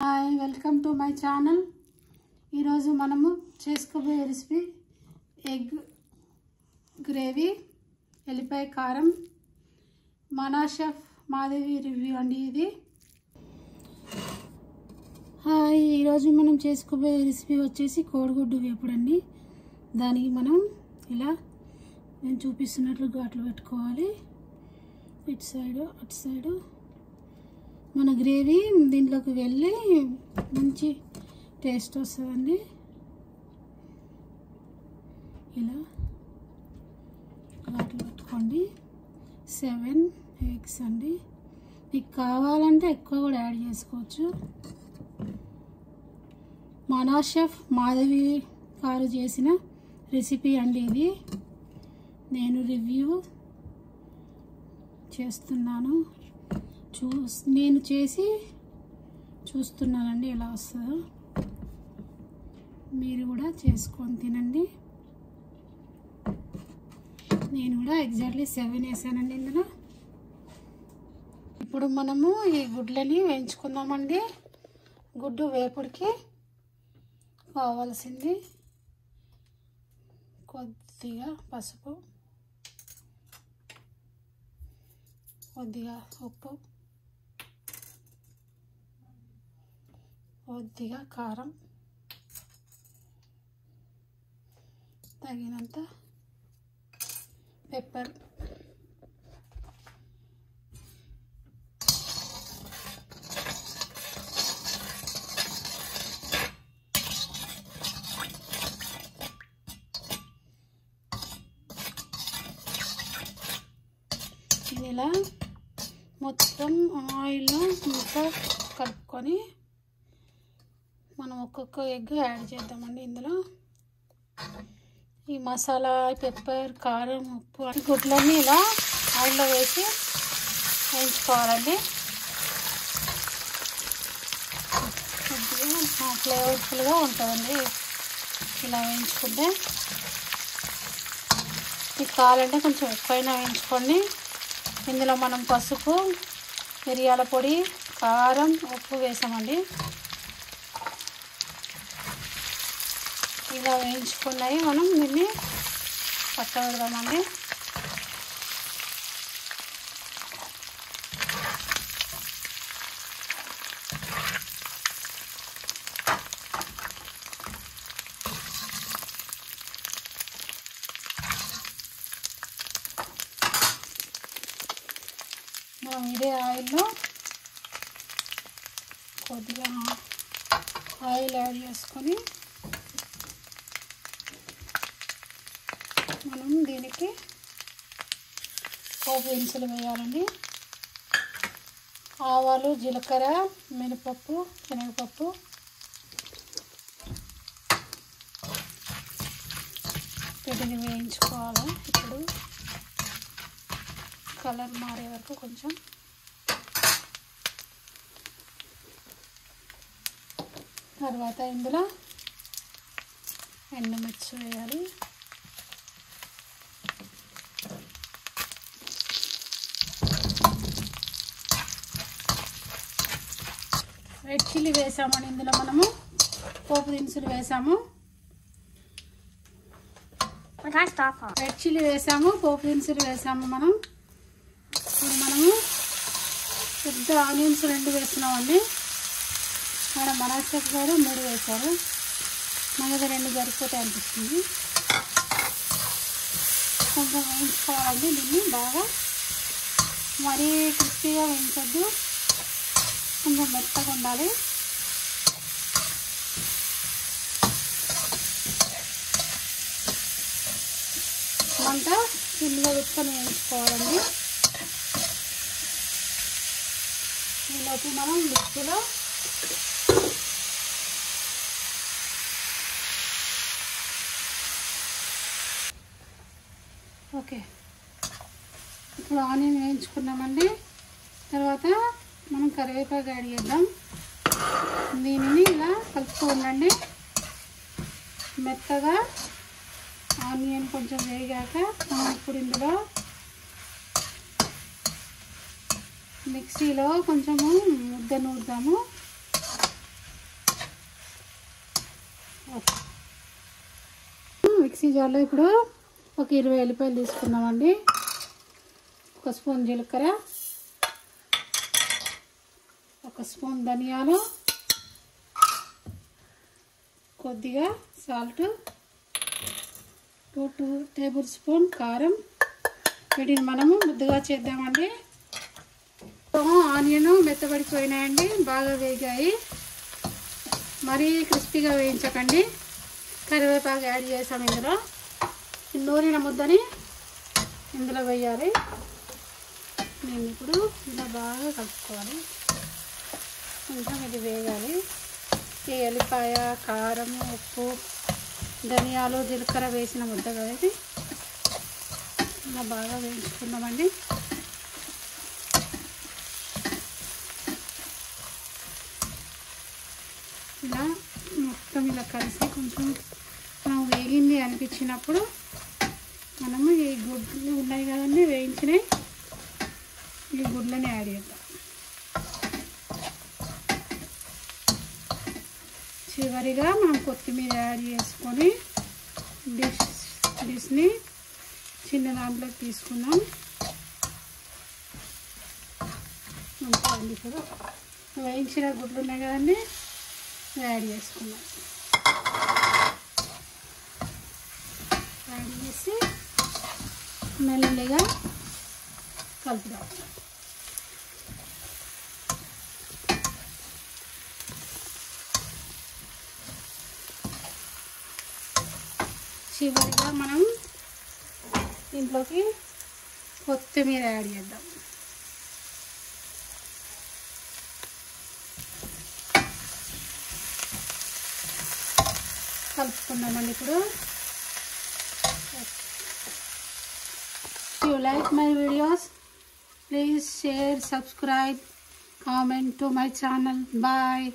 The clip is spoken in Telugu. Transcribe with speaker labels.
Speaker 1: Hi welcome to my channel. ఈరోజు మనము చేసుకోబోయే రెసిపీ ఎగ్ గ్రేవీ ఎల్లిపాయ కారం. మన షెఫ్ మాధవి రివ్యూ అండి ఇది. హాయ్, ఈరోజు మనం చేసుకోబోయే రెసిపీ వచ్చేసి కోడిగుడ్డు వేపుడు అండి. దానికి మనం ఇలా నేను చూపిస్తున్నట్లు ఘాట్లు పెట్టుకోవాలి. ఇటు సైడు అటు సైడు మన గ్రేవీ దీంట్లోకి వెళ్ళి మంచి టేస్ట్ వస్తుందండి. ఇలా ఘాట్లు పెట్టుకోండి. 7 ఎగ్స్ అండి. మీకు కావాలంటే ఎక్కువ కూడా యాడ్ చేసుకోవచ్చు. మన షెఫ్ మాధవి గారు చేసిన రెసిపీ అండి ఇది. నేను రివ్యూ చేస్తున్నాను. నేను చేసి చూస్తున్నానండి ఎలా వస్తుందో. మీరు కూడా చేసుకొని తినండి. నేను కూడా ఎగ్జాక్ట్లీ 7 వేసానండి ఇందులో. ఇప్పుడు మనము ఈ గుడ్లని వేయించుకుందామండి. గుడ్డు వేపుడికి కావాల్సింది కొద్దిగా పసుపు, కొద్దిగా ఉప్పు, కొద్దిగా కారం, తగినంత పెప్పర్, ఇలా మొత్తం ఆయిల్లో ఇంకా కలుపుకొని మనం ఒక్కొక్క ఎగ్ యాడ్ చేద్దామండి ఇందులో. ఈ మసాలా, పెప్పర్, కారం, ఉప్పు గుడ్లన్నీ ఇలా ఆయిల్లో వేసి వేయించుకోవాలండి. కొద్దిగా ఫ్లేవర్ఫుల్గా ఉంటుందండి ఇలా వేయించుకుంటే. మీకు కావాలంటే కొంచెం ఎక్కువైనా వేయించుకోండి. ఇందులో మనం పసుపు, మిరియాల పొడి, కారం, ఉప్పు వేసామండి. ఇలా వేయించుకున్నాయి మనం దీన్ని పక్కన పెడదామండి. మనం ఇదే ఆయిల్లో కొద్దిగా ఆయిల్ యాడ్ చేసుకొని మనం దీనికి పోపు దినుసులు వేయాలండి. ఆవాలు, జీలకర్ర, మినపప్పు, శనగపప్పు, వీటిని వేయించుకోవాలి. ఇప్పుడు కలర్ మారే వరకు కొంచెం. తర్వాత ఇందులో ఎండుమిర్చి వేయాలి. రెడ్ చిల్లీ వేసామండి. ఇందులో మనము పోపు దినుసులు వేసాము. రెడ్ చిల్లీ వేసాము, పోపు దినుసులు వేసాము. ఇప్పుడు మనము పెద్ద ఆనియన్స్ 2 వేస్తున్నామండి. మన మనషెఫ్ గారు 3 వేశారు. మనది 2 సరిపోతాయి అనిపిస్తుంది. కొంచెం వేయించుకోవాలండి దీన్ని బాగా. మరీ క్రిస్పీగా వేయించొద్దు, కొంచెం మెత్తగా ఉండాలి. మంట సిమ్లో పెట్టుకొని వేయించుకోవాలండి. ఈలోపు మనం మిక్సీలో ఓకే ఇప్పుడు ఆనియన్ వేయించుకున్నామండి. తర్వాత మనం కరివేపాకు యాడ్ చేద్దాం. దీనిని ఇలా కలుపుతూ ఉండండి. మెత్తగా ఆనియన్ కొంచెం వేగాక మనం ఇప్పుడు ఇందులో మిక్సీలో కొంచెము ముద్ద నూరుదాము. మిక్సీ జార్లో ఇప్పుడు ఒక 20 ఎల్లిపాయలు తీసుకున్నామండి. 1 స్పూన్ జీలకర్ర, 1 స్పూన్ ధనియాలు, కొద్దిగా సాల్ట్, 2 టేబుల్ స్పూన్ కారం. వీటిని మనము ముద్దగా చేద్దామండి. ఆనియన్ మెత్తబడిపోయినాయండి, బాగా వేగాయి. మరీ క్రిస్పీగా వేయించకండి. కరివేపాకు యాడ్ చేసాం. ఇందులో నూరిన ముద్దని ఇందులో వేయాలి. నేను ఇప్పుడు ఇలా బాగా కలుపుకోవాలి. కొంచెం ఇది వేగాలి. ఈ ఎల్లిపాయ, కారం, ఉప్పు, ధనియాలు, జీలకర్ర వేసిన ముద్ద కదా, ఇలా బాగా వేయించుకుందామండి. ఇలా మొత్తం ఇలా కలిసి కొంచెం మనం వేగింది అనిపించినప్పుడు మనము ఈ గుడ్లు ఉన్నాయి కదండి, వేయించినవి, ఈ గుడ్లని యాడ్ చేద్దాం. చివరిగా మనం కొత్తిమీర యాడ్ చేసుకొని డిష్ని చిన్న దాంట్లోకి తీసుకుందాం. అంతే అండి. ఇప్పుడు వేయించిన గుడ్లు ఉన్నాయి కదండి, యాడ్ చేసుకుందాం. యాడ్ చేసి మెల్లగా కలుపుదాం. చివరిగా మనం దీంట్లోకి కొత్తిమీర యాడ్ చేద్దాం. కలుపుకుందామండి. ఇప్పుడు if you like my videos, please share, subscribe, comment to my channel. Bye.